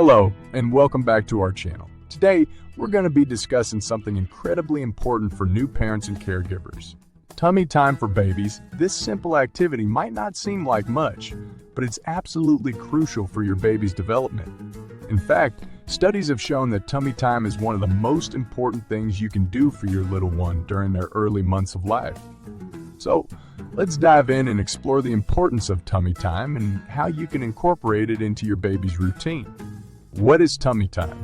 Hello, and welcome back to our channel. Today, we're going to be discussing something incredibly important for new parents and caregivers. Tummy time for babies. This simple activity might not seem like much, but it's absolutely crucial for your baby's development. In fact, studies have shown that tummy time is one of the most important things you can do for your little one during their early months of life. So, let's dive in and explore the importance of tummy time and how you can incorporate it into your baby's routine. What is tummy time?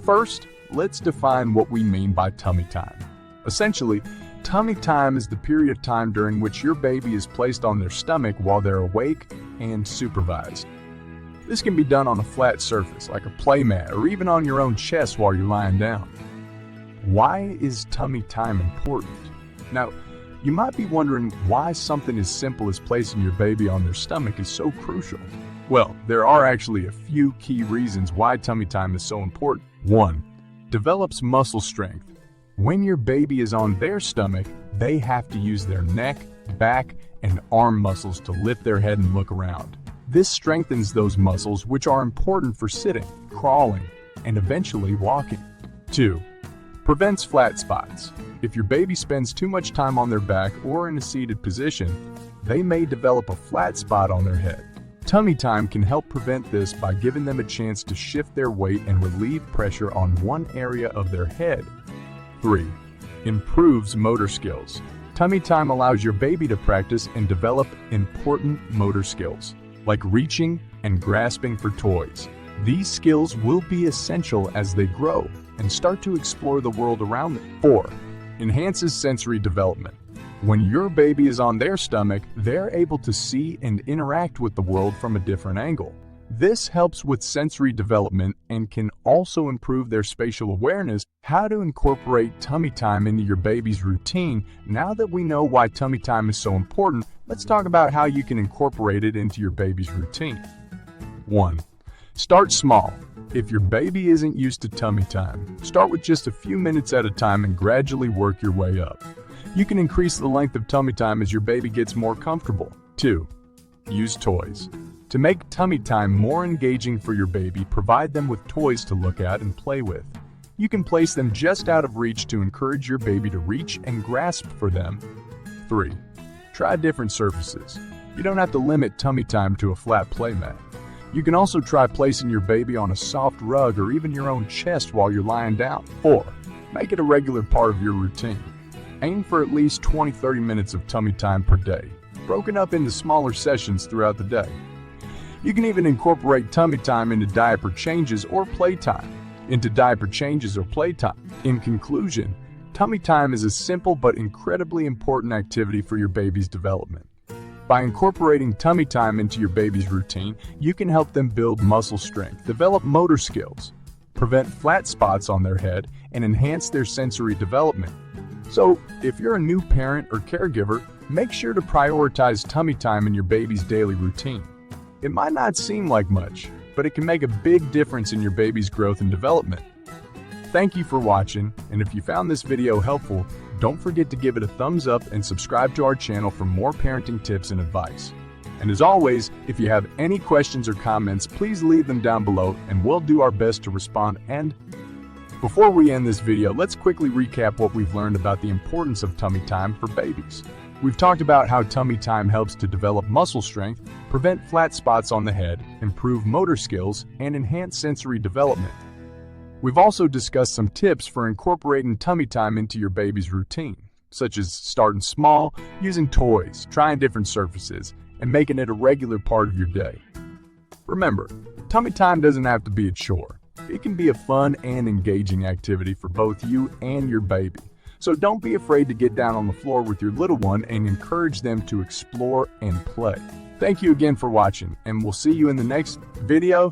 First, let's define what we mean by tummy time. Essentially, tummy time is the period of time during which your baby is placed on their stomach while they're awake and supervised. This can be done on a flat surface, like a play mat, or even on your own chest while you're lying down. Why is tummy time important? Now, you might be wondering why something as simple as placing your baby on their stomach is so crucial. Well, there are actually a few key reasons why tummy time is so important. 1. Develops muscle strength. When your baby is on their stomach, they have to use their neck, back, and arm muscles to lift their head and look around. This strengthens those muscles, which are important for sitting, crawling, and eventually walking. 2. Prevents flat spots. If your baby spends too much time on their back or in a seated position, they may develop a flat spot on their head. Tummy time can help prevent this by giving them a chance to shift their weight and relieve pressure on one area of their head. 3. Improves motor skills. Tummy time allows your baby to practice and develop important motor skills, like reaching and grasping for toys. These skills will be essential as they grow and start to explore the world around them. 4. Enhances sensory development. When your baby is on their stomach, they're able to see and interact with the world from a different angle. This helps with sensory development and can also improve their spatial awareness. How to incorporate tummy time into your baby's routine. Now that we know why tummy time is so important, let's talk about how you can incorporate it into your baby's routine. 1. Start small. If your baby isn't used to tummy time, start with just a few minutes at a time and gradually work your way up. You can increase the length of tummy time as your baby gets more comfortable. 2. Use toys. To make tummy time more engaging for your baby, provide them with toys to look at and play with. You can place them just out of reach to encourage your baby to reach and grasp for them. 3. Try different surfaces. You don't have to limit tummy time to a flat play mat. You can also try placing your baby on a soft rug or even your own chest while you're lying down. 4. Make it a regular part of your routine. Aim for at least 20-30 minutes of tummy time per day, broken up into smaller sessions throughout the day. You can even incorporate tummy time into diaper changes or playtime. In conclusion, tummy time is a simple but incredibly important activity for your baby's development. By incorporating tummy time into your baby's routine, you can help them build muscle strength, develop motor skills, prevent flat spots on their head, and enhance their sensory development. So, if you're a new parent or caregiver, make sure to prioritize tummy time in your baby's daily routine. It might not seem like much, but it can make a big difference in your baby's growth and development. Thank you for watching, and if you found this video helpful, don't forget to give it a thumbs up and subscribe to our channel for more parenting tips and advice. And as always, if you have any questions or comments, please leave them down below and we'll do our best to respond. And before we end this video, let's quickly recap what we've learned about the importance of tummy time for babies. We've talked about how tummy time helps to develop muscle strength, prevent flat spots on the head, improve motor skills, and enhance sensory development. We've also discussed some tips for incorporating tummy time into your baby's routine, such as starting small, using toys, trying different surfaces, and making it a regular part of your day. Remember, tummy time doesn't have to be a chore. It can be a fun and engaging activity for both you and your baby. So don't be afraid to get down on the floor with your little one and encourage them to explore and play. Thank you again for watching, and we'll see you in the next video.